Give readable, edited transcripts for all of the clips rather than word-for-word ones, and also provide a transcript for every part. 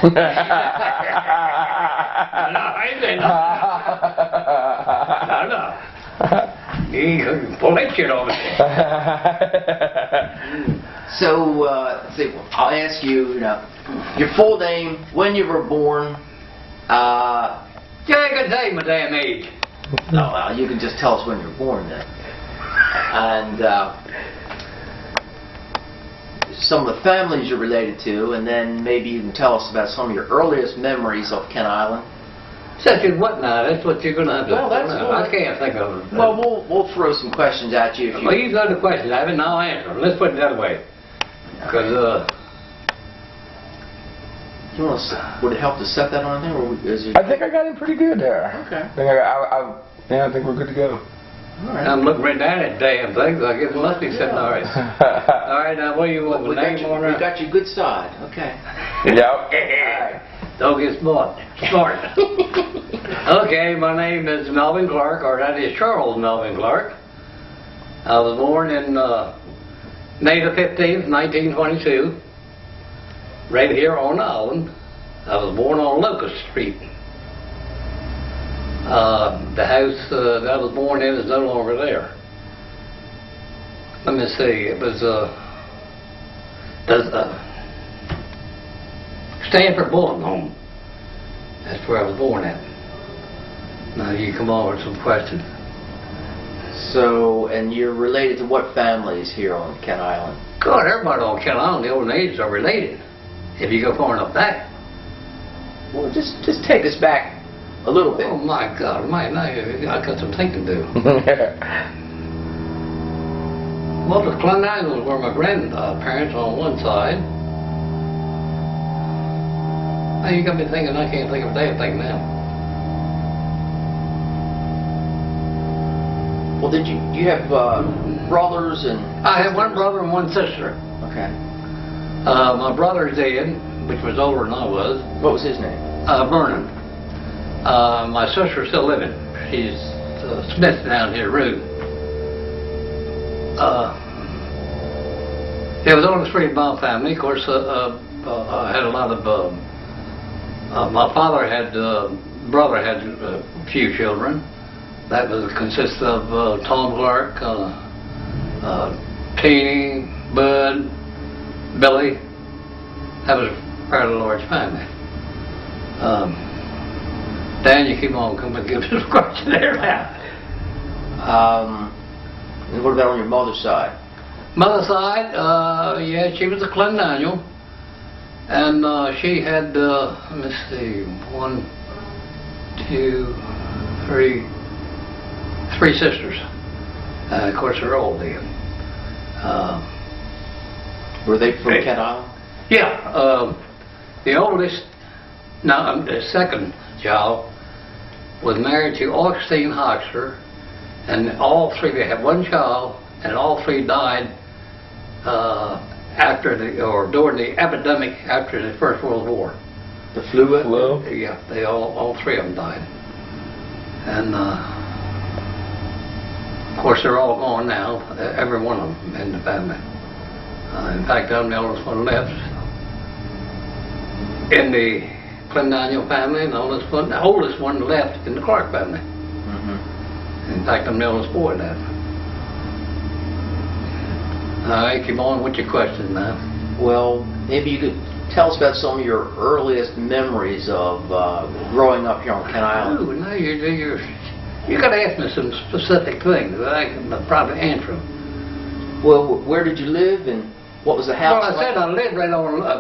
No, I ain't saying nothing. No. You can pull that shit over there. So, see, I'll ask you, your full name, when you were born. You ain't gonna tell you my damn age. No, well, you can just tell us when you were born then. And some of the families you're related to, and then maybe you can tell us about some of your earliest memories of Kent Island. Such as what now? That's what you're gonna have to. Well, that's I can't think of it. Well, we'll throw some questions at you if you. Well, you got the questions, I haven't now answer them. Let's put it that way. Because you want to, would it help to set that on anything, or is it? I think I got it pretty good there. Okay. I think we're good to go. All right. I'm looking right down at damn things. I guess it must be sitting all right. All right, now what do you want? We name on her? got you good side. Okay. Yep. Don't get smart. Okay, my name is Melvin Clark, or that is Charles Melvin Clark. I was born in May the 15th, 1922, right here on the island. I was born on Locust Street. The house that I was born in is no longer there. Let me see, it was Stanford Bulletin Home. That's where I was born at. Now you come on with some questions. So, and you're related to what families here on Kent Island? God, everybody on Kent Island, the old natives are related. If you go far enough back. Well, just take us back a little bit. Oh my God, man, I got some thinking to do. Well, the Clon Islands were my grandparents on one side. Now you got me thinking, I can't think of a damn thing now. Well, do you have brothers and? I have one brother and one sister. Okay. My brother's dead, which was older than I was. What was his name? Vernon. My sister's still living. She's Smith down here, Root. It was on the street of my family. Of course, I had a lot of. My father had, brother had a few children. That was consist of Tom Clark, Teeny, Bud, Billy. That was a fairly large family. Dan, you keep on coming, give us a question there now. And what about on your mother's side? Mother's side, yeah, she was a Clendaniel, and she had, let me see, 1, 2, 3 sisters. Of course, they're all dead. Were they from Kent Island? Yeah, the oldest, no, the second child was married to Augustine Hoxter, and all three, they had one child, and all three died during the epidemic after the First World War. The flu? Yeah, they all three of them died. And of course they're all gone now, every one of them in the family. In fact, I'm the oldest one left in the Clendaniel family, and the oldest one left in the Clark family. Mm-hmm. In fact, I'm the oldest boy left. All right, keep on with your question now. Well, maybe you could tell us about some of your earliest memories of growing up here on Kent Island. Ooh, now you got to ask me some specific things that I can probably answer them. Well, where did you live, and what was the house Well, I said I lived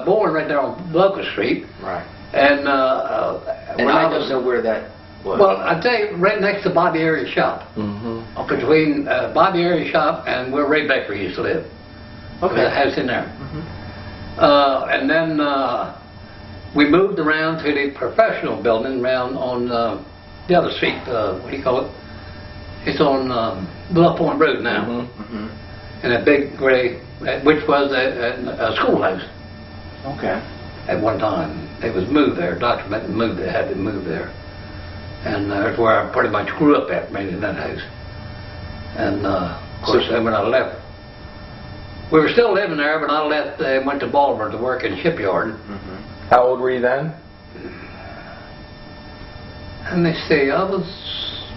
born right there on Locust Street. Right. And I don't know where that was. Well, I tell you, right next to Bobby Airey's shop. Mm-hmm. Okay. Between Bobby Airey's shop and where Ray Baker used to live. Okay. There's a house in there. Mm-hmm. And then we moved around to the professional building around on the other street. What do you call it? It's on Bluff Point Road now. Mm-hmm. Mm-hmm. And a big gray, which was a schoolhouse. Okay. At one time. It was moved there. Dr. Benton moved it, had to move there. And that's where I pretty much grew up at, in that house. And of course, then when I left, we were still living there, but I left, went to Baltimore to work in the shipyard. Mm-hmm. How old were you then? Let me see, I was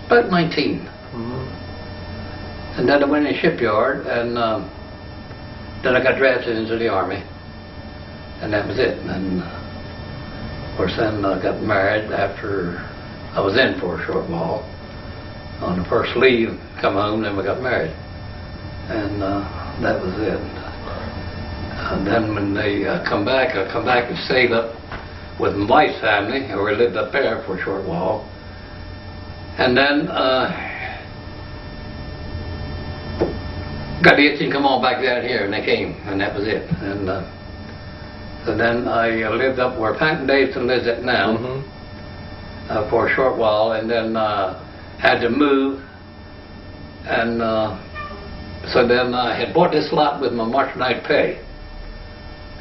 about 19. And then I went in the shipyard, and then I got drafted into the Army. And that was it. And of course then I got married after I was in for a short while. On the first leave, come home, then we got married. And that was it. And then when they come back, I come back and stayed up with my wife's family, and we lived up there for a short while. And then got the itch and come on back down here, and they came, and that was it. And so then I lived up where Panton Davidson lives at now for a short while, and then had to move. And so then I had bought this lot with my March night pay.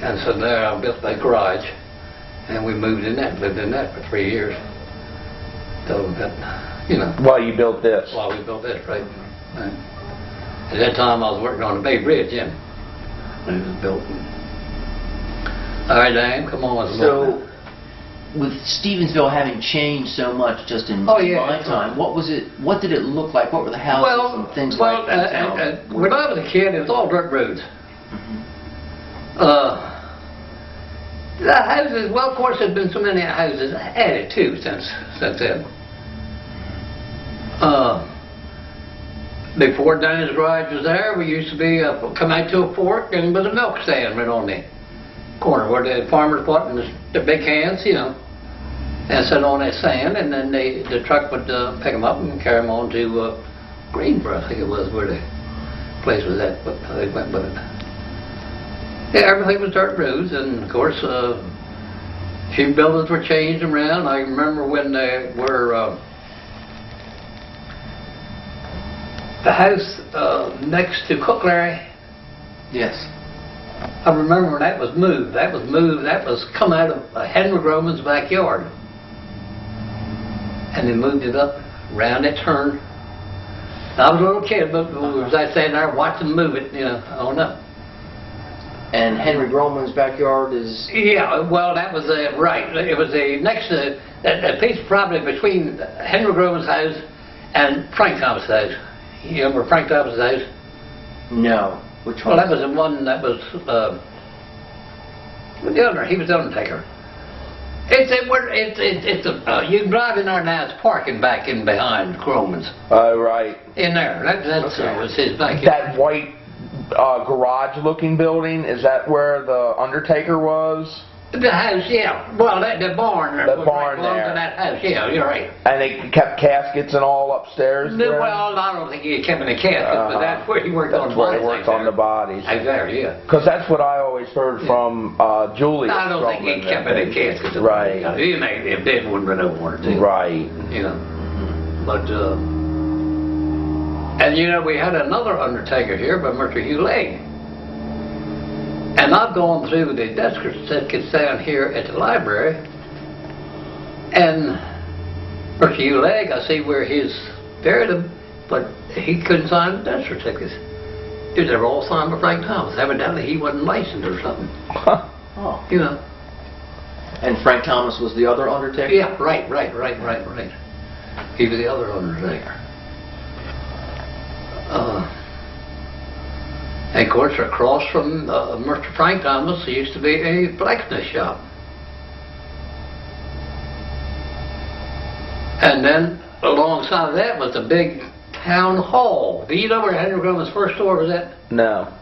And so there I built that garage, and we moved in that, lived in that for 3 years. So that, you know. While you built this? While we built this, right. At that time I was working on the Bay Bridge, yeah, when it was built. All right, Dan, come on with some more. So, with Stevensville having changed so much just in my time, what was it? What did it look like? What were the houses and things like that? When I was a kid, it was all dirt roads. The houses, well, of course, there's been so many houses added too since then. Before Danny's garage was there, we used to be come out to a fork, and there was a milk stand right on the corner where the farmers bought in the big cans, you know, and sit on that sand, and then the truck would pick them up and carry them on to Greenboro, I think it was, where the place was at, but they went with it. Yeah, everything was dirt roads, and of course, few buildings were changed around. I remember when they were the house next to Cook Larry. Yes. I remember when that was moved. That was come out of Henry Groman's backyard, and they moved it up around that turn. I was a little kid, but was I standing there watching them move it, you know, on up. And Henry Groman's backyard is... Yeah, well, that was right. It was next to that piece of property between Henry Groman's house and Frank Thomas' house. You remember Frank Thomas' house? No. Which one? Well, that was the one that was the owner. He was the undertaker. You can drive in there now. It's parking back in behind Groman's. Oh, right. In there. That was his backyard. That white garage-looking building, is that where the undertaker was? The house, yeah. Well, the barn. The barn belonged there. to that house, yeah, you're right. And they kept caskets and all upstairs there? Well, I don't think he kept any caskets, but that's where he worked on the bodies. That's where he worked on the bodies. Out there, yeah. Because that's what I always heard from Julius. I don't think he kept any caskets. Right. He may have did one over one or two. Right. You know. But, and you know, we had another undertaker here by Mr. Hugh Legg. And I've gone through the death certificates down here at the library, and Mr. Hugh Legg, I see where he's buried him, but he couldn't sign the death certificates. They were all signed by Frank Thomas. Evidently he wasn't licensed or something. Oh. You know. And Frank Thomas was the other undertaker? Yeah, right. He was the other undertaker. And of course, across from Mr. Frank Thomas, there used to be a blacksmith shop. And then alongside of that was the big town hall. Do you know where Henry Groman's first store was at? No.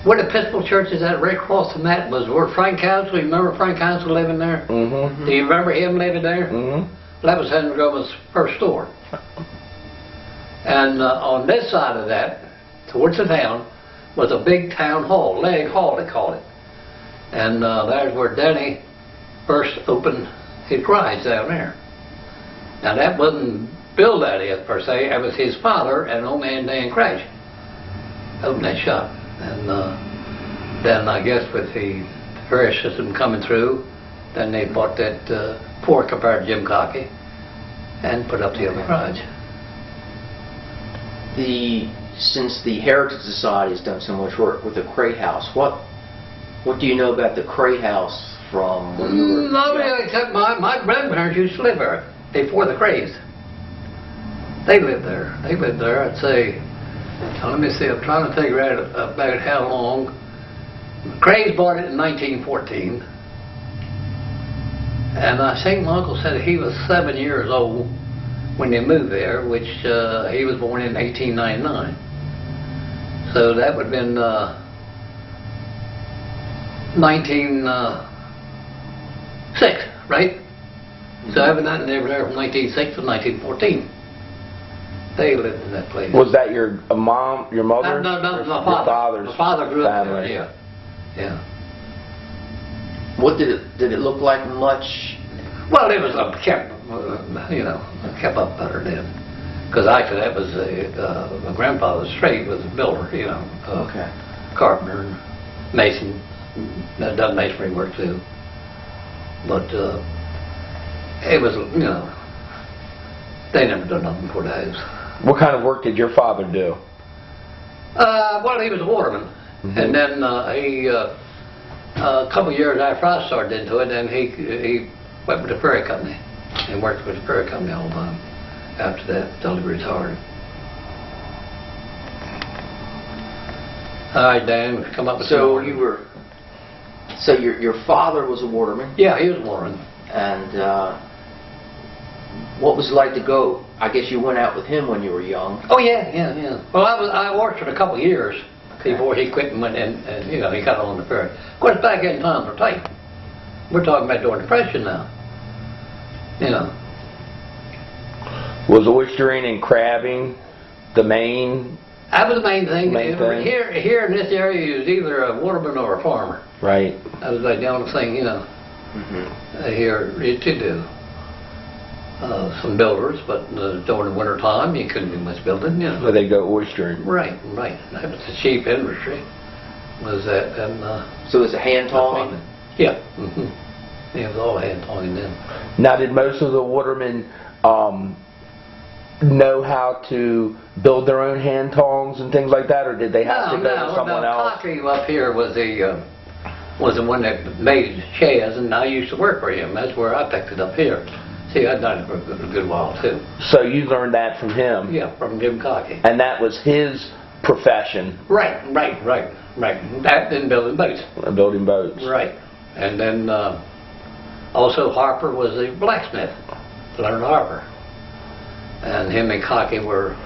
Where the Episcopal Church is at, right across from that, was where Frank Council. You remember Frank Council living there? Mm-hmm. Do you remember him living there? Mm-hmm. That was Henry Grover's first store. And on this side of that, towards the town, was a big town hall, leg hall they call it. And there's where Denny first opened his garage down there. Now that wasn't Bill Daddy per se, it was his father and old man Dan Crash opened that shop. And then I guess with the ferry system coming through, then they bought that pork compared to Jim Cockey and put up the other garage. Since the Heritage Society has done so much work with the Cray House, what do you know about the Cray House from when you were Nobody except my grandparents used to live there before the Crays. They lived there. They lived there, I'd say, let me see, I'm trying to figure out about how long. Crays bought it in 1914. And I think my uncle said he was 7 years old when they moved there, which he was born in 1899. So that would have been 1906, right? So evidently they were there from 1906 to 1914. They lived in that place. Was that your mom, your mother? No, my your father. father's My father grew up family. there, yeah. What did it look like much? Well, it was kept, kept up better then. Because actually that was my grandfather's trade was a builder, Okay. Carpenter and mason, done masonry work too. But it was, they never done nothing for the house. What kind of work did your father do? Well, he was a waterman. Mm-hmm. And then he, a couple of years after I started into it, then he went with the ferry company and worked with the ferry company all the time after that, until he retired. All right, Dan, come up with some more. So your father was a waterman? Yeah, he was a waterman. And what was it like to go? I guess you went out with him when you were young. Oh yeah. Well, I worked for a couple of years before he quit and went in, and he got on the ferry. Of course, back then times were tight. We're talking about during Depression now. Was oystering and crabbing the main? That was the main thing. Thing. Here in this area, he was either a waterman or a farmer. Right. That was like the only thing, here to do. Some builders, but during the winter time, you couldn't do much building, So they go oystering. Right. That was the cheap industry. Was that and? So it was a hand tawing? Yeah. Mm-hmm. Yeah, it was all hand tawing then. Now, did most of the watermen know how to build their own hand tongs and things like that, or did they have to go to someone else? Cockey up here was the one that made chairs, and I used to work for him. That's where I picked it up here. See, I'd done it for a good while too. So you learned that from him? Yeah, from Jim Cockey. And that was his profession? Right. That and building boats. Building boats. Right. And then also Harper was the blacksmith, Leonard Harper. And him and Cockey were,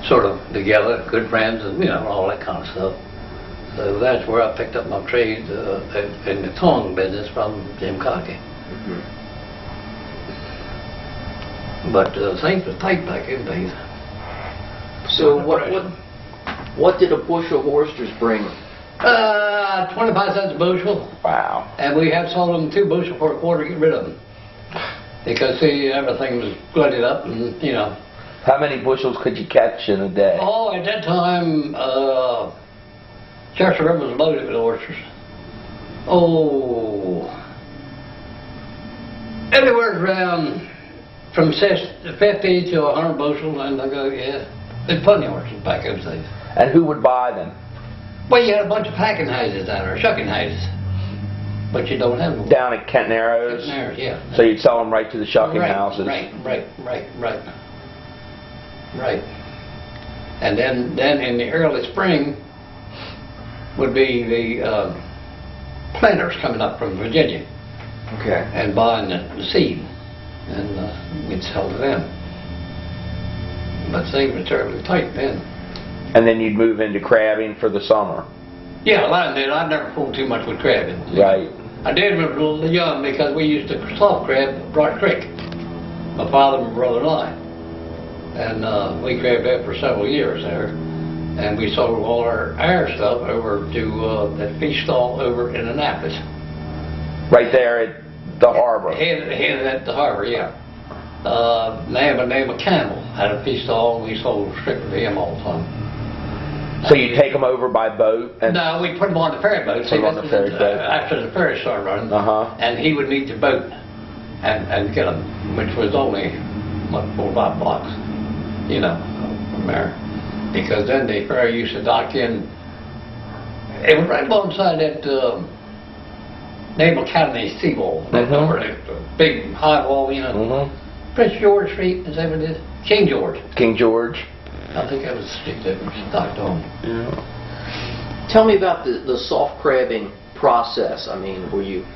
sort of together, good friends, and all that kind of stuff. So that's where I picked up my trade in the tongue business from Jim Cockey. Mm-hmm. But things was tight back in days. So what did a bushel of oysters bring? 25 cents a bushel. Wow. And we had sold them 2 bushel for a quarter to get rid of them. Because, see, everything was glutted up and, How many bushels could you catch in a day? Oh, at that time, Chester River was loaded with oysters. Oh, anywhere around from 50 to 100 bushels, and I go, yeah. There's plenty of oysters back those days. And who would buy them? Well, you had a bunch of packing houses down there, shucking houses. But you don't have them. Down at Kent Narrows? Kent Narrows, yeah. So you'd sell them right to the shucking houses? Right. And then in the early spring would be the planters coming up from Virginia. Okay. And buying the seed. And we'd sell to them. But things were terribly tight then. And then you'd move into crabbing for the summer. Yeah, well, I did. I never fooled too much with crabbing. Right. I did when I was a little young because we used to soft crab at Broad Creek. My father, my brother, and I. And we crabbed there for several years there. And we sold all our stuff over to that fish stall over in Annapolis. Right there at the harbor. Headed at the harbor, yeah. Man by the name of Campbell had a fish stall, and we sold strictly to him all the time. So you take them over by boat? And no, we put them on the ferry boat. Put them on the ferry boat. After the ferry started running, and he would meet the boat and get them, which was only, what, 4 or 5 blocks, you know, from there. Because then the ferry used to dock in, it was right alongside that Naval Academy seawall, that big high wall, you know. Prince George Street, is that what it is? King George. King George. I think that was the street that was docked on. Yeah. Tell me about the soft crabbing process. I mean, were you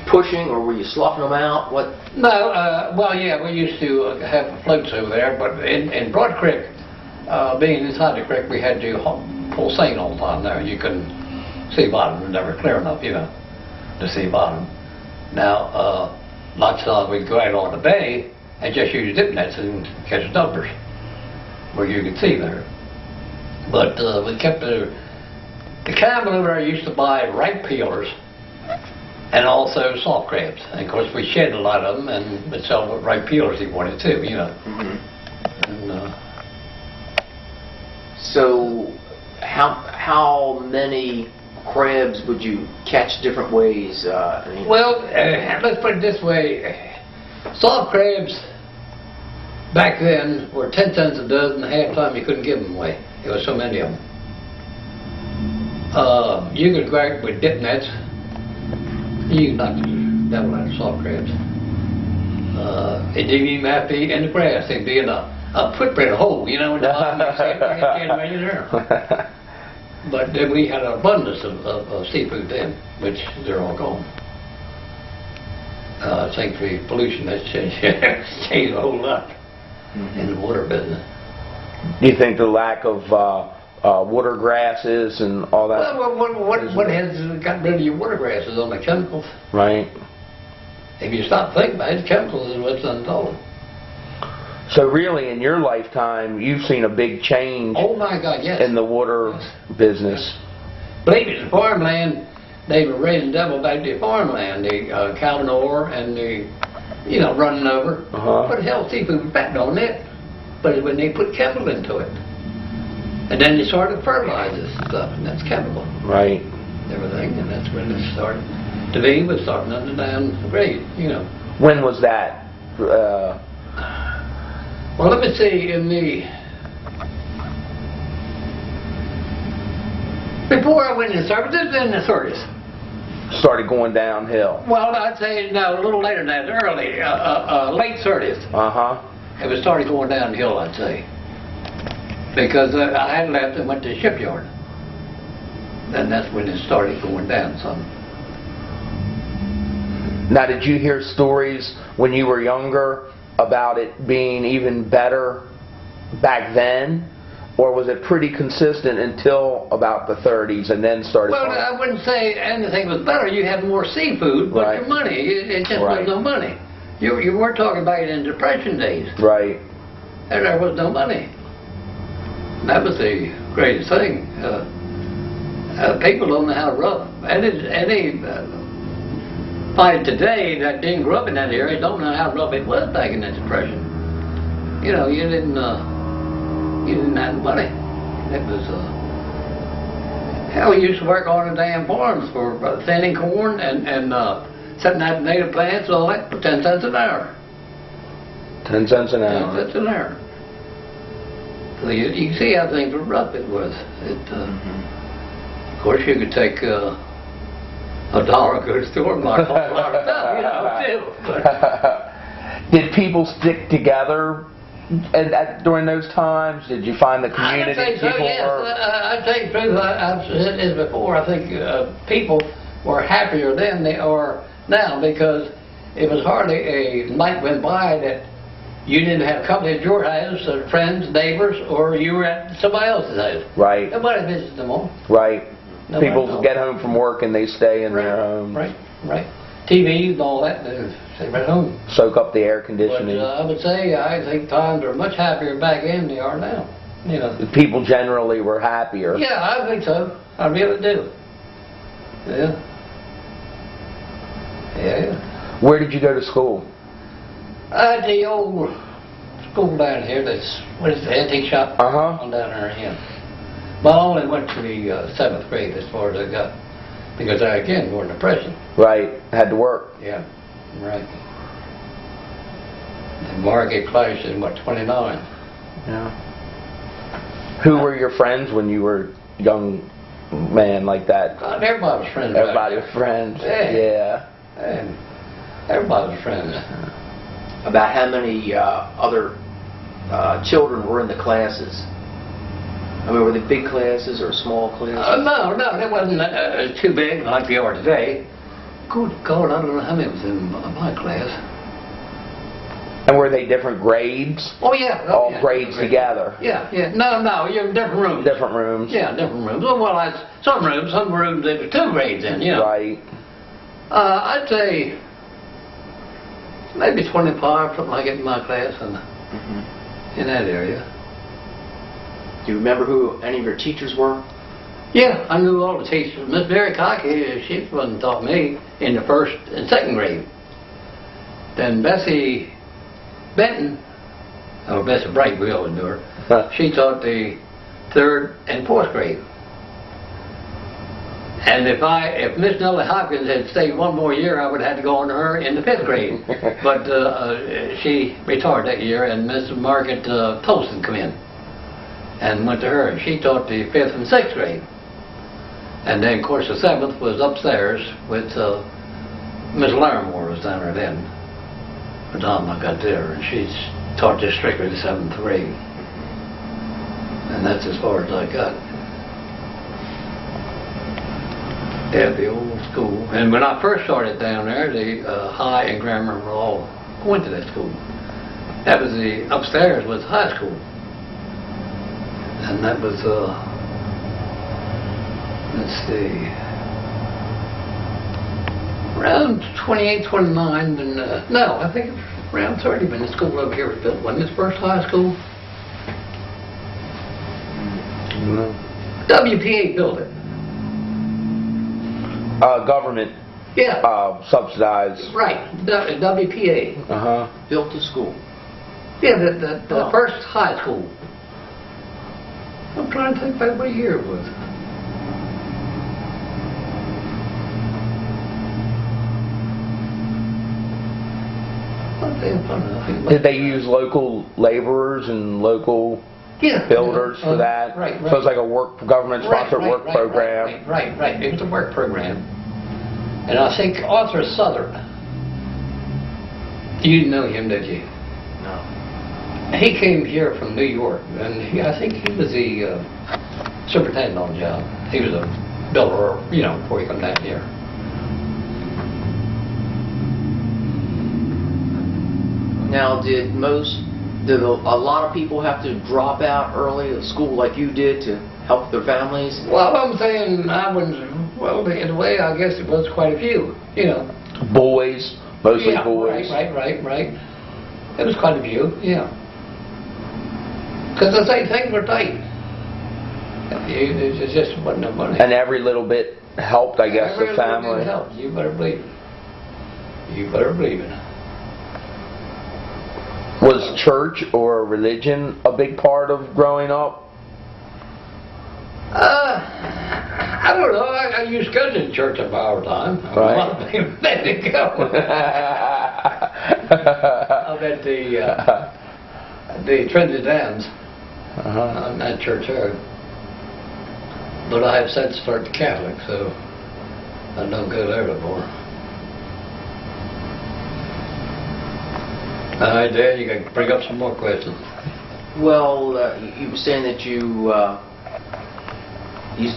pushing or were you sloughing them out? What? No, well, yeah, we used to have floats over there, but in Broad Creek, being inside the creek, we had to pull seine all the time there. You couldn't see bottom, it was never clear enough, you know, to see bottom. Now, lots of times we'd go out on the bay and just use dip nets and catch dumpers where you could see there. But we kept the cabin over there used to buy ripe peelers and also soft crabs. And of course we shed a lot of them and would sell what ripe peelers he wanted too, you know. And, so how many crabs would you catch different ways? I mean, well, let's put it this way. Soft crabs back then were 10 cents a dozen. Half the time you couldn't give them away. There was so many of them. You could go out with dip nets. You could knock the devil out of soft crabs. It didn't even have to be in the grass. They'd be in a footprint, a hole, you know, in the bottom. But then we had an abundance of seafood then, which they're all gone. I think the pollution has changed a whole lot in the water business. Do you think the lack of water grasses and all that? Well, what has gotten rid of your water grasses on the chemicals? Right. If you stop thinking about it, chemicals is what's untold. So really, in your lifetime, you've seen a big change. Oh my God, yes. In the water business. Believe it, the farmland, they were raising devil back to the farmland, the Calvin ore and the, you know, running over. But hell, seafood was backed on that. But when they put chemical into it, and then they started fertilizers and stuff, and that's chemical. Right. Everything, and that's when it started to be, was starting under down grade, you know. When was that? Well, let me see, before I went in the service, this was in the 30s. Started going downhill. Well, I'd say, no, a little later than that, early, late 30s. It was started going downhill, I'd say. Because I had left and went to the shipyard. And that's when it started going down some. Now, did you hear stories when you were younger about it being even better back then? Or was it pretty consistent until about the 30s and then started? Well, I wouldn't say anything was better. You had more seafood, but your money, it just was no money. You weren't talking about it in Depression days. Right. And there was no money. That was the greatest thing. People don't know how to rub. Any fight today that didn't grow up in that area don't know how rough it was back in the Depression. You know, you didn't have money. It was hell. You used to work on the damn farms for thinning corn and setting out native plants and all that for 10 cents an hour. 10 cents an hour. 10 cents an hour. So you can see how things were rough it was. Of course, you could take $1 go to the store and buy a whole lot of stuff, you know, too. But did people stick together during those times? Did you find the community? I think so, yes. I tell you the truth, I've said this before, I think people were happier then they are now, because it was hardly a night went by that You didn't have company at your house, or friends, neighbors, or you were at somebody else's house. Right. Nobody visits them all. Right. Nobody People knows. get home from work and they stay in Right, their homes. Right, right. TV and all that, they stay right home. Soak up the air But conditioning. I would say, I think times are much happier back then than they are now. You know. People generally were happier. Yeah, I think so. I really do. Yeah. Yeah. Where did you go to school? The old school down here, that's, what is it, antique shop? Uh-huh. On down there, yeah. But I only went to the 7th grade as far as I got. Because I, again, were in depression. Right. Had to work. Yeah, right. And Margate clashed in, what, 29? Yeah. Who were your friends when you were young man like that? God, everybody was friends. Everybody was friends. Yeah. Yeah. And everybody was friends. About how many other children were in the classes? I mean, were they big classes or small classes? No, it wasn't too big like they are today. Good God, I don't know how many was in my class. And were they different grades? Oh, yeah. All yeah, grades together? Yeah, yeah. No, you're in different rooms. Different rooms? Yeah, different rooms. Well, that's some rooms there were 2 grades in, you know. Right. I'd say maybe 25, something like it in my class, and in that area. Do you remember who any of your teachers were? Yeah, I knew all the teachers. Miss Mary Cocky, she wasn't taught me in the 1st and 2nd grade. Then Bessie Benton, or Bessie Bright, we always knew her, she taught the 3rd and 4th grade. And if Miss Nellie Hopkins had stayed one more year, I would have had to go on to her in the 5th grade. But she retired that year, and Miss Margaret Tolson come in and went to her, and she taught the 5th and 6th grade. And then, of course, the 7th was upstairs with Miss Larimore was down there then. The time I got there, and she taught just strictly the 7th grade. And that's as far as I got. At the old school. And when I first started down there, the high and grammar were all going to that school. That was the upstairs was high school. And that was, let's see, around 28, 29, and no, I think around 30 when the school over here was built. Wasn't this first high school? No. WPA built it. Government. Yeah. Subsidized. Right. WPA. Uh-huh. Built a school. Yeah, the first high school. I'm trying to think back what year it was. Did they use local laborers and local builders for that? Right. So it's like a government-sponsored work program. Right. It was a work program. And I think Arthur Southern, you know him, did you? No. He came here from New York, and I think he was the superintendent on the job. He was a builder, before he come down here. Now, did a lot of people have to drop out early at school like you did to help their families? Well, I'm saying I wouldn't, well, in a way, I guess it was quite a few, Boys, mostly boys. Right. It was quite a few, yeah. Because I say things were tight. It just wasn't no money. And every little bit helped, I guess, the family. Every little bit helped. You better believe it. You better believe it. Was church or religion a big part of growing up? I don't know. I used to go to the church up all the time. Right. A lot of people let it go. I'm at the Trinity Dams. I'm at church there. But I have since started Catholic, so I don't go there anymore. All right, Dan, you can bring up some more questions. Well, you were saying that you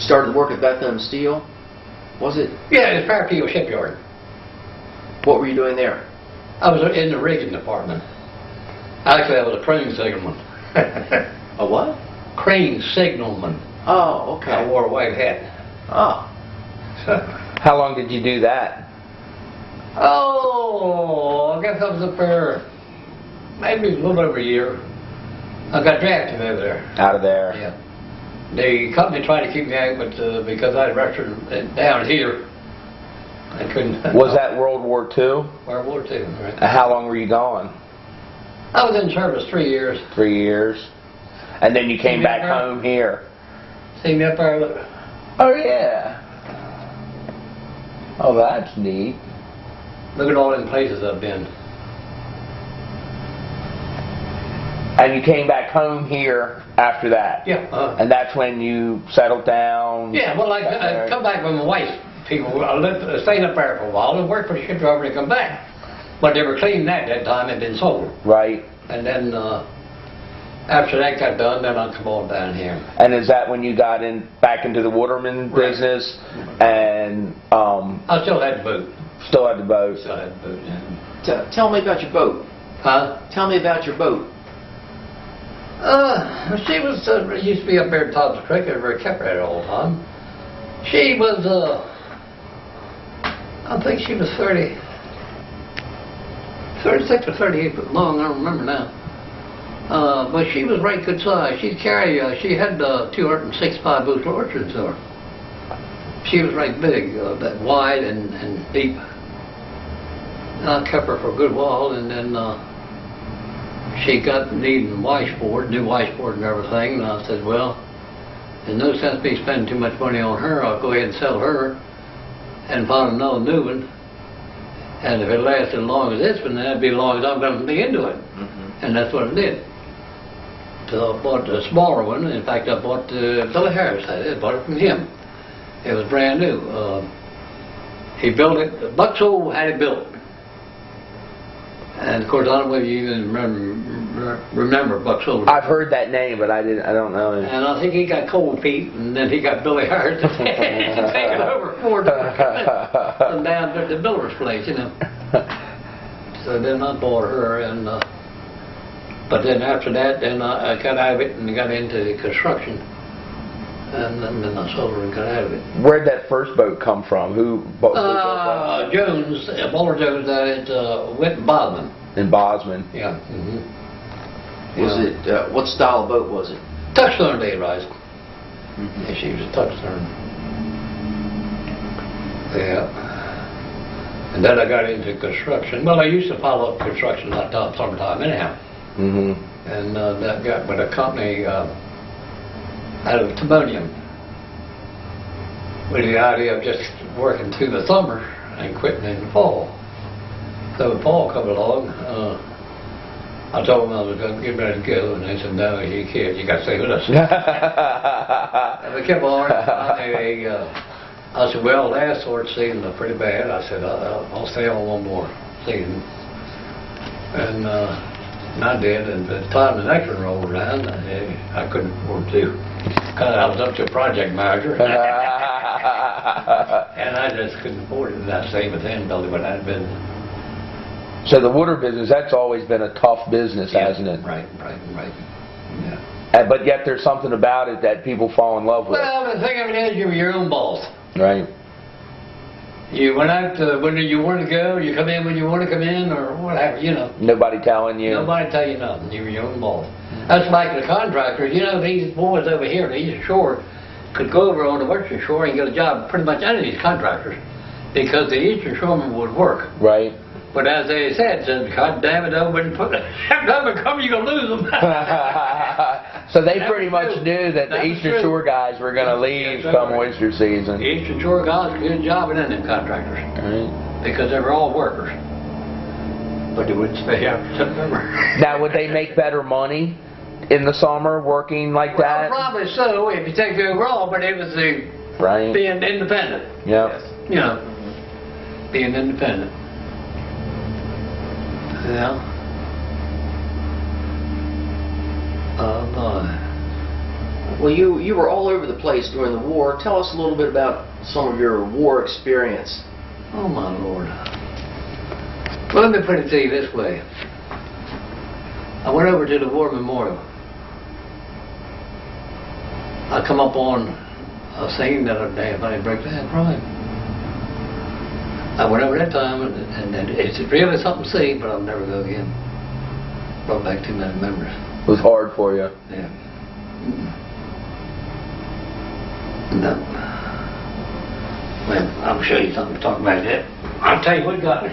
started work at Bethlehem Steel, was it? Yeah, it's Fairfield Shipyard. What were you doing there? I was in the rigging department. Actually, I was a crane signalman. A what? Crane signalman. Oh, okay. I wore a white hat. Oh. How long did you do that? Oh, I guess I was up there maybe a little over a year. I got drafted over there. Out of there. Yeah. The company tried to keep me out, but because I registered down here, I couldn't. Was that World War II? World War II, right. How long were you gone? I was in service 3 years. 3 years. And then you came back home here. See me up there? Look. Oh, yeah. Oh, that's neat. Look at all them places I've been. And you came back home here after that? Yeah. And that's when you settled down? Yeah, well, I come back with my wife. People, I stayed up there for a while and worked for the ship driver and come back. But they were cleaning that time, it had been sold. Right. And then after that got done, then I come on down here. And is that when you got back into the waterman business? And I still had the boat. Still had the boat. Still had the boat, yeah. Tell me about your boat. Huh? Tell me about your boat. She was used to be up there at top of the creek. I kept her all the time. She was I think she was 36 or 38 foot long. I don't remember now. But she was right good size. She had 265 bushel orchards to her. She was right big, that wide and deep. And I kept her for a good while, and then she got needing washboard, new washboard and everything. And I said, well, there's no sense me spending too much money on her. I'll go ahead and sell her and find another new one. And if it lasted as long as this one, then that'd be as long as I'm going to be into it. Mm-hmm. And that's what it did. So I bought a smaller one. In fact, I bought Billy Harris had it. I bought it from him. It was brand new. He built it. Buxo had it built. And of course, I don't know if you even remember Buxo. I've heard that name, but I don't know him. And I think he got cold feet, and then he got Billy Harris to take it over for from down to the builder's place, you know. So then I bought her, and but then after that, then I got out of it and got into construction. And then I sold her and got out of it. Where'd that first boat come from? Who bought Jones, Bowler Jones, that went in Bosman. In Bosman. Yeah. Mm-hmm. Was it what style of boat was it? Touchstone day rise. Mm-hmm. Yeah, she was a touchstone. Yeah. And then I got into construction. Well, I used to follow up construction that time, summertime anyhow. Mm-hmm. And that got with a company out of Timonium, with the idea of just working through the summer and quitting in the fall. So when fall come along, I told them I was going to get ready to go, and they said, no, you can't, you got to stay with us. And we kept on. I said, well, last sort of season was pretty bad. I said, I'll stay on one more season. And I did, and by the time the next one rolled around, I couldn't afford to. Because I was up to a project manager. And I just couldn't afford it. And I stayed with him building what I'd been. So the water business, that's always been a tough business, hasn't it? Right. Yeah. But yet there's something about it that people fall in love with. Well, the thing of it is, you were your own boss. Right. You went out when you want to go, you come in when you want to come in, or whatever, you know. Nobody telling you. Nobody tell you nothing. You were your own boss. That's like the contractors. You know, these boys over here on the Eastern Shore could go over on the Western Shore and get a job pretty much any of these contractors because the Eastern Shoremen would work. Right. But as they said, God damn it, nobody come, you're going to lose them. So they pretty much knew that the Eastern Shore guys were going to leave come oyster season. The Eastern Shore guys could get a job in them contractors. Right. Because they were all workers. But they wouldn't stay after September. Now, would they make better money in the summer working like that? Well, probably so, if you take the overall, but it was being independent. Yep. Yes. You know, being independent. Yeah. Well, you were all over the place during the war. Tell us a little bit about some of your war experience. Oh, my Lord. Well, let me put it to you this way. I went over to the War Memorial. I come up on a scene that a damn thing breaks down crying. I went over that time, and it's really something to see, but I'll never go again. Brought back too many memories. It was hard for you. Yeah. No. Well, I'll show you something to talk about that. I'll tell you what got me.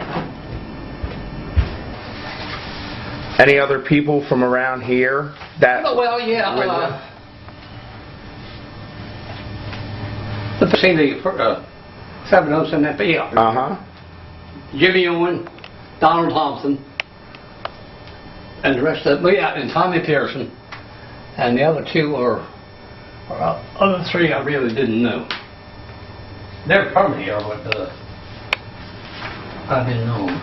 Any other people from around here that? Oh, well, yeah. Let's see the 707 FPL. Jimmy Owen, Donald Thompson, and the rest of them. Yeah, and Tommy Pearson, and the other two are other three I really didn't know. They're from here, but I didn't know them.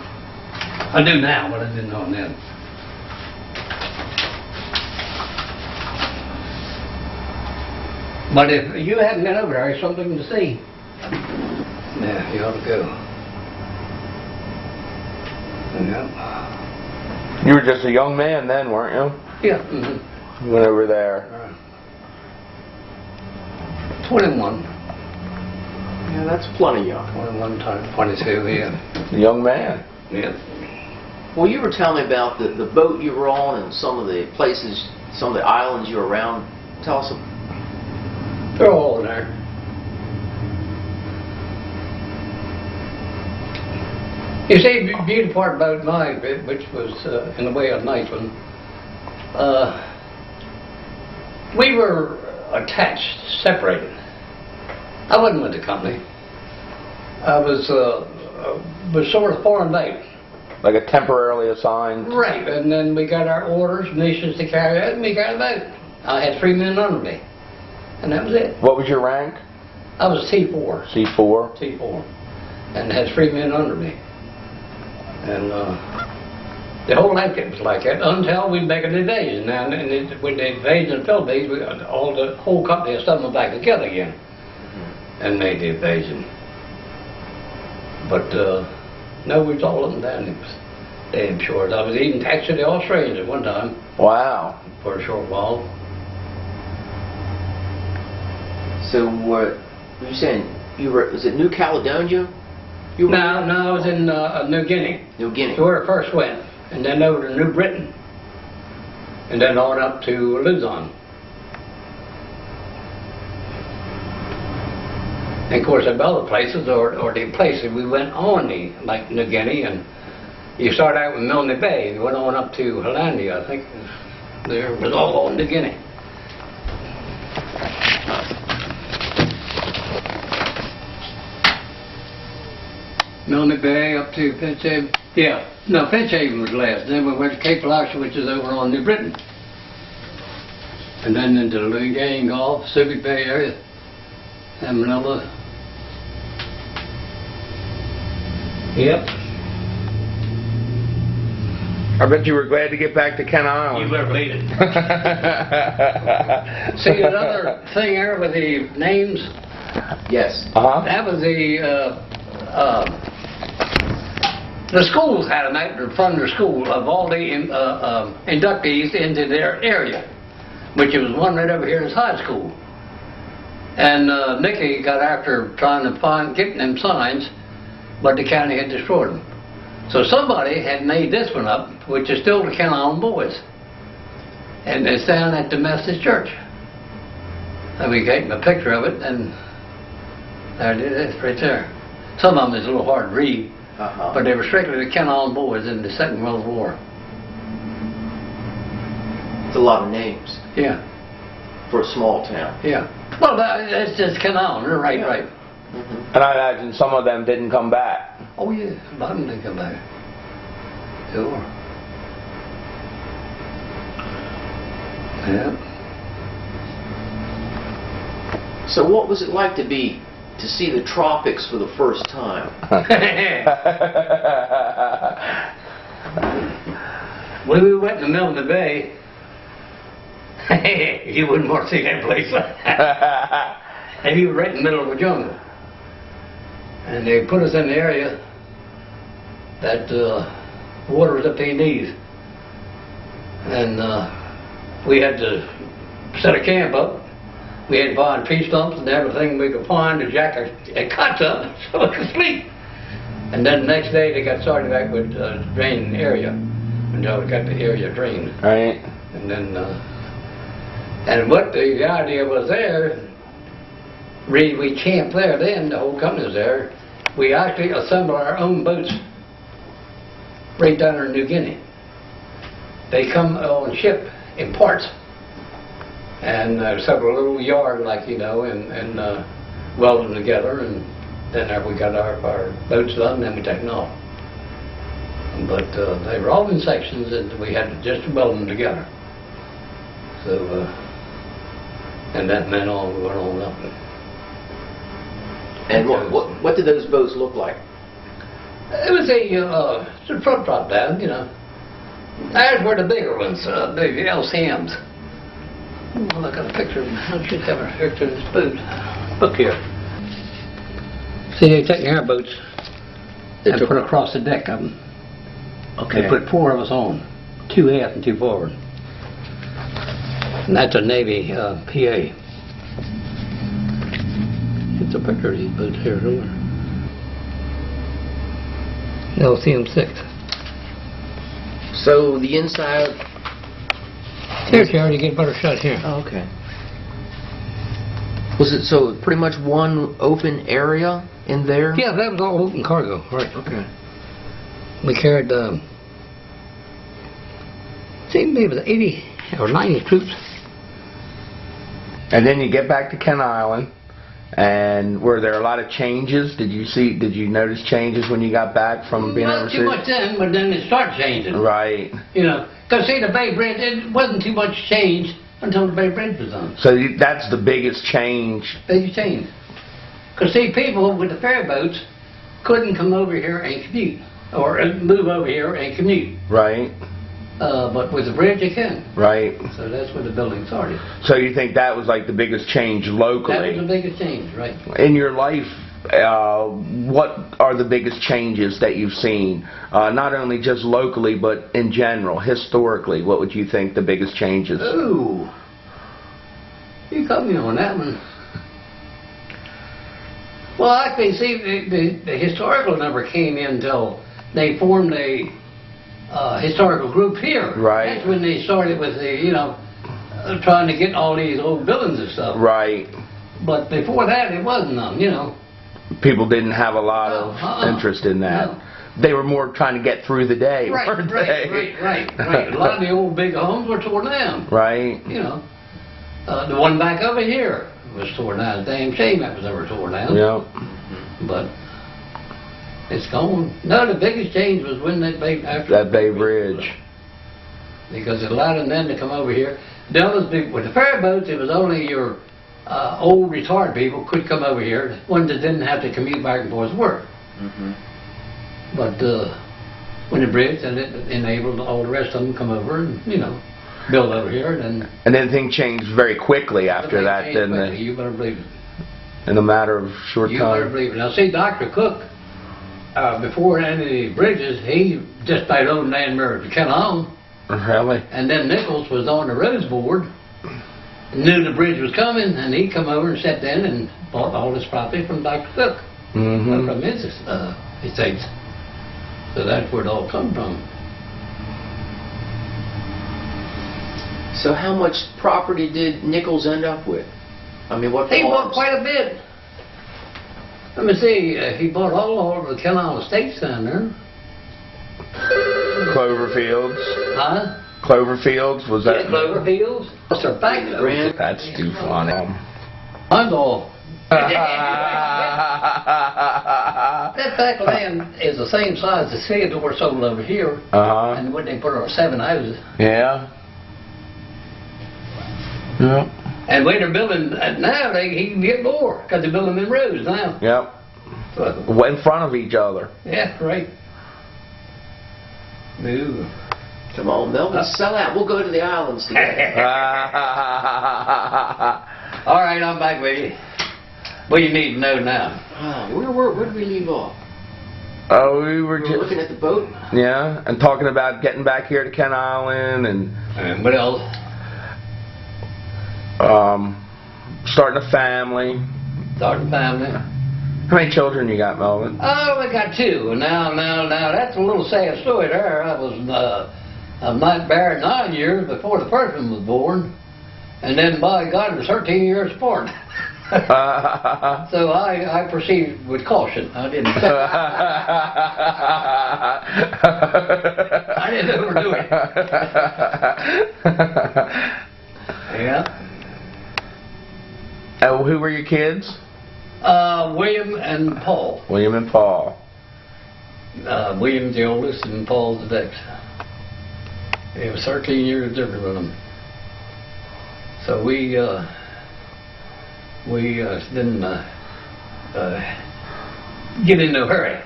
I do now, but I didn't know them then. But if you hadn't been over there, it's something to see. Yeah, you ought to go. Yeah. You were just a young man then, weren't you? Yeah. Mm-hmm. You went over there. 21. Yeah, that's plenty young. 21 times 22, yeah. A young man. Yeah. Well, you were telling me about the boat you were on and some of the places, some of the islands you were around. Tell us about. They're all there. You see, the beautiful part about my bit, which was in a way a nice one, we were attached, separated. I wasn't with the company. I was sort of foreign bait. Like a temporarily assigned. Right, and then we got our orders, missions to carry out, and we got a boat. I had 3 men under me. And that was it. What was your rank? I was T4. C4? T4. And had 3 men under me. And the whole outfit was like that until we make an invasion. Now, and with the invasion of the Philippines, the whole company had stumbled back together again and made the invasion. But no, we was all up and down. It was damn short. I was even taxed to the Australians at one time. Wow. For a short while. So what were you saying? You were, was it New Caledonia? You were No, I was in New Guinea. New Guinea. Where I first went, and then over to New Britain, and then on up to Luzon. And of course, there were other places, or the places we went on, like New Guinea, and you start out with Milne Bay, and went on up to Hollandia, I think. There was all on New Guinea. Milne Bay up to Finchhaven. Yeah, no, Finchhaven was last. Then we went to Cape Elisha, which is over on New Britain. And then into the Lugang Gulf, Subic Bay area, and Manila. Yep. I bet you were glad to get back to Kent Island. You better believe it. See, another thing there with the names? Yes. That was the schools had them out in front of their school of all the inductees into their area, which was one right over here in high school. And Nicky got after trying to getting them signs, but the county had destroyed them. So somebody had made this one up, which is still the Kent Island Boys. And it's down at the Methodist Church. And we gave them a picture of it, and there it is, right there. Some of them is a little hard to read, but they were strictly the Kent Island Boys in the Second World War. It's a lot of names. Yeah. For a small town. Yeah. Well, it's just Kent Island, you're right, right. And I imagine some of them didn't come back. Oh yeah, a lot of them didn't come back. Sure. Yeah. So what was it like to see the tropics for the first time? When we went to Milne Bay, you wouldn't want to see that place. And you were right in the middle of a jungle. And they put us in the area that water was up to their knees. And we had to set a camp up. We had to find tree stumps and everything we could find to jack a cots up so we could sleep. And then the next day they got started back with draining area until we got the area drained. Right. And then, and what the idea was there, really we camped there then, the whole company was there. We actually assembled our own boats right down there in New Guinea. They come on ship in parts. And several little yard, like, you know, and weld them together, and then after we got our boats done, then we take them off. But they were all in sections, and we had to just weld them together. So, and that meant on, we went on up. And what did those boats look like? It was a front drop down, you know. Those were the bigger ones, big LCMs. Well, I got a picture. I should have a picture of this boat. Look here. See, they take airboats and put across the deck of them. Okay. They put 4 of us on, 2 aft and 2 forward. And that's a Navy PA. It's a picture of these boats here somewhere. LCM 6. So the inside. Here, Charlie, you get a better shot here. Oh, okay. Was it so pretty much one open area in there? Yeah, that was all open cargo, right. Okay. We carried, maybe it was 80 or 90 troops. And then you get back to Kent Island, and were there a lot of changes? Did you notice changes when you got back from being overseas? Not too much then, but then it started changing. Right. You know, because see, the Bay Bridge, it wasn't too much change until the Bay Bridge was done. So that's the biggest change. Biggest change. Because see, people with the ferry boats couldn't come over here and commute, or move over here and commute. Right. But with the bridge, you can. Right. So that's where the building started. So you think that was like the biggest change locally? That was the biggest change, right. In your life, what are the biggest changes that you've seen? Not only just locally, but in general, historically, what would you think the biggest changes? Ooh. You got me on that one. Well, actually, see, the historical never came in until they formed a historical group here. Right. That's when they started with the, you know, trying to get all these old buildings and stuff. Right. But before that, it wasn't none, you know. People didn't have a lot of interest in that. No. They were more trying to get through the day, Right, weren't they? right. A lot of the old big homes were torn down. Right. You know. The one back over here was torn down. Damn shame that was ever torn down. Yeah. But it's gone. No, the biggest change was when that Bay Bridge. Because it allowed them to come over here. The others, with the ferry boats, it was only your old retired people could come over here. Ones that didn't have to commute back and forth to work. But when the bridge, then it enabled all the rest of them to come over and, you know, build over here. And then things changed very quickly after that, didn't they? You better believe it. In a matter of short time. You better believe it. Now, see, Dr. Cook, before any of the bridges, he just about owned land to Kent Island. Really? And then Nichols was on the roads board, knew the bridge was coming, and he come over and sat in and bought all this property from Dr. Cook, from his estates. So that's where it all come from. So how much property did Nichols end up with? I mean, what farms? He bought quite a bit. Let me see, he bought all over the Kent Island estates down there. Cloverfields. Huh? Cloverfields, was that? Yeah, Cloverfields. What's their back? That's too funny. I'm all. That back land is the same size as Theodore sold over here. And when they put our 7 houses. Yeah. Yeah. And when they're building now, he can get more because they're building them roads now. Yep. So, In front of each other. yeah, right. Ooh. Come on, Melvin, sell out. We'll go to the islands together. All right, I'm back with you. What do you need to know now? Where did we leave off? Oh, we were You were looking at the boat? Yeah, and talking about getting back here to Kent Island and what else? Starting a family. Starting a family. How many children you got, Melvin? Oh, we got 2. And now, that's a little sad story there. I was married 9 years before the first one was born. And then, by God, it was 13 years apart. So I proceeded with caution. I didn't. I didn't overdo it. Yeah. Who were your kids? William and Paul. William and Paul. William's the oldest and Paul's the next. It was 13 years different with them. So we didn't get in no hurry.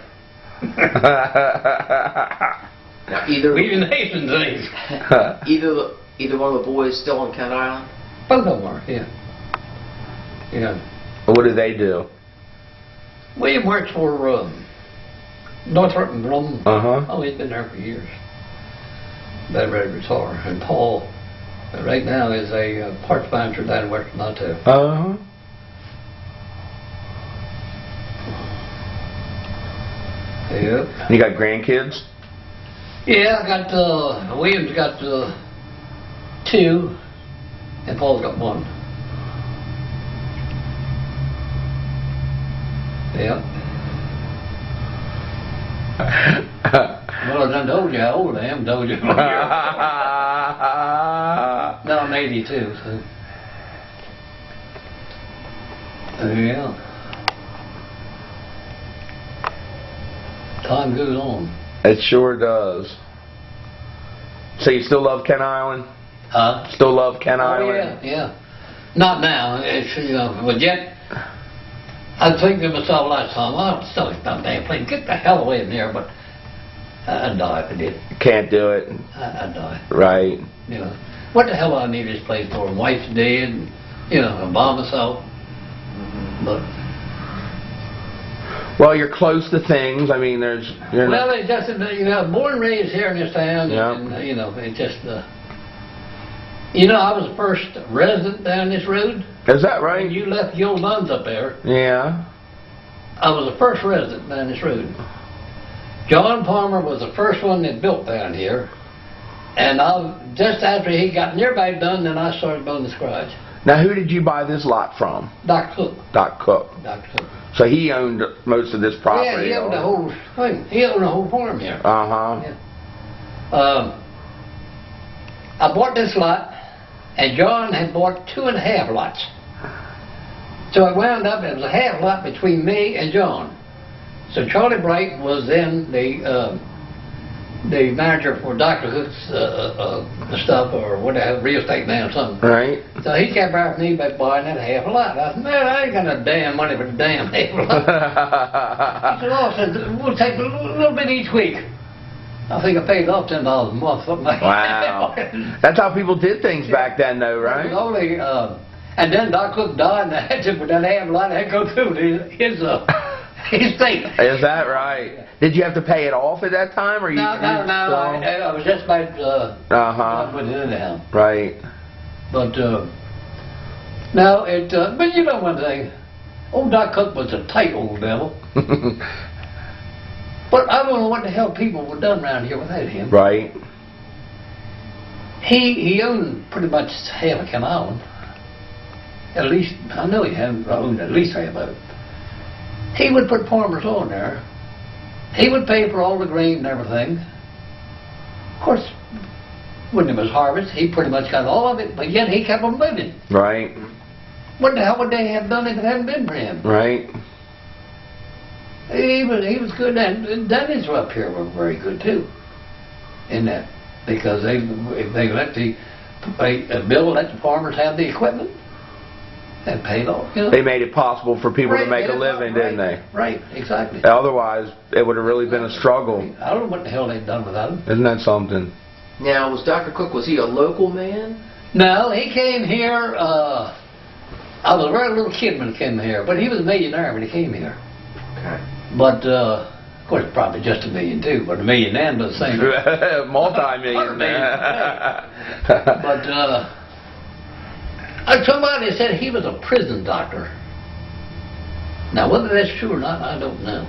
Now, We didn't hasten things. either one of the boys still on Kent Island? Both of them are, yeah. Yeah. What do they do? William works for Northrop and Grumman. Uh-huh. He's been there for years. They're ready to retire. And Paul, right now, is a parts manager down in Western Ontario. Uh-huh. Yep. You got grandkids? Yeah, I got, William's got 2, and Paul's got 1. Yep. Well, I done told you how old I am, told you. No, I'm 82, so. Yeah. Time goes on. It sure does. So you still love Kent Island? Huh? Still love Kent Oh, Island? yeah. Not now. It's, but yet, I was thinking to myself last time, well, I'm still not damn plane. Get the hell away from there, but I'd die if I did. Can't do it. I'd die. Right. You know, what the hell do I need this place for? My wife's dead, and, I'm by myself. But well, you're close to things. I mean, there's. Well, it's just, born and raised here in this town, Yeah. and, it's just, I was the first resident down this road. Is that When right? you left your old nuns up there, Yeah. I was the first resident down this road. John Palmer was the first one that built down here, and just after he got nearby done, then I started building this garage. Now, who did you buy this lot from? Dr. Cook. Doc Cook. Dr. Cook. So he owned most of this property. Yeah, he owned the whole thing. He owned the whole farm here. Uh-huh. Yeah. I bought this lot, and John had bought 2.5 lots. So it wound up, it was a half lot between me and John. So Charlie Bright was then the manager for Dr. Cook's stuff, or whatever, real estate man or something. Right. So he kept after me by buying that half a lot. I said, man, I ain't got no damn money for the damn half a lot. He said, oh, we'll take a little bit each week. I think I paid off $10 a month, something like Wow. that. That's how people did things back then, though, right? It was only, and then Doc Cook died, and I had to, but that half a lot had to go through his estate. Is that right? Did you have to pay it off at that time, or you? No, I was just about putting it in the house. Right. But no, but you know one thing, old Doc Cook was a tight old devil. But I don't know what the hell people would have done around here without him. Right. He owned pretty much half of Kent Island. At least, I know he owned at least half of it. He would put farmers on there. He would pay for all the grain and everything. Of course, when it was harvest, he pretty much got all of it, but yet he kept on living. Right. What the hell would they have done if it hadn't been for him? Right. He was good, and Denny's up here were very good too, in that, because they let Bill let the farmers have the equipment, and paid off. They made it possible for people to make a living, didn't they? Right, exactly. Otherwise, it would have really been a struggle. I don't know what the hell they'd done without him. Isn't that something? Now, was Dr. Cook, was he a local man? No, he came here. I was a very little kid when he came here, but he was a millionaire when he came here. Okay. But Of course, probably just $1 million too, but $1 million then, but the same. Multi-million. But somebody said he was a prison doctor. Now, whether that's true or not, I don't know.